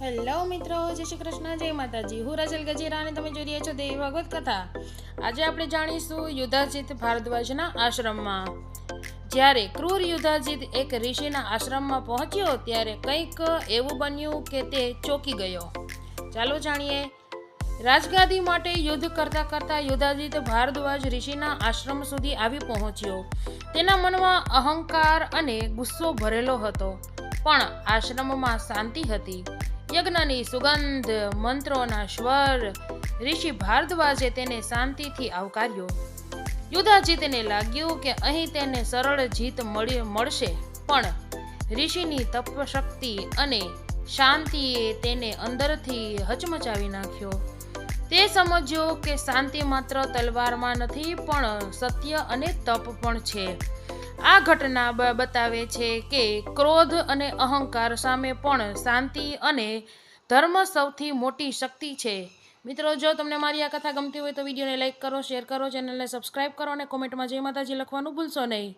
Hello મિત્રો, જય શ્રી કૃષ્ણ, જય માતાજી. હું રચલ ગજેરા અને તમે જોઈ રહ્યા છો દેવી ભાગવત કથા. આજે આપણે જાણીશું યુધાજીત ભારદ્વાજના આશ્રમમાં. જ્યારે ક્રૂર યુધાજીત એક ઋષિના આશ્રમમાં પહોંચ્યો ત્યારે કંઈક એવું બન્યું કે તે ચોંકી ગયો. ચાલો જાણીએ. રાજગાદી માટે યુદ્ધ કરતા કરતા યુધાજીત ભારદ્વાજ ઋષિના આશ્રમ સુધી આવી પહોંચ્યો. તેના મનમાં અહંકાર અને ગુસ્સો ભરેલો હતો, પણ આશ્રમમાં શાંતિ હતી. યજ્ઞની સુગંધ, મંત્રોના સ્વર. ઋષિ ભારદ્વાજે તેને શાંતિથી આવકાર્યો. યુધાજીતને લાગ્યું કે અહીં તેને સરળ જીત મળશે, પણ ઋષિની તપશક્તિ અને શાંતિએ તેને અંદરથી હચમચાવી નાખ્યો. તે સમજ્યો કે શાંતિ માત્ર તલવારમાં નથી, પણ સત્ય અને તપ પણ છે. આ ઘટના બતાવે છે કે ક્રોધ અને અહંકાર સામે પણ શાંતિ અને ધર્મ સૌથી મોટી શક્તિ છે. મિત્રો, જો તમને મારી આ કથા ગમતી હોય તો વિડીયોને લાઈક કરો, શેર કરો, ચેનલને સબસ્ક્રાઈબ કરો અને કોમેન્ટમાં જય માતાજી લખવાનું ભૂલશો નહીં.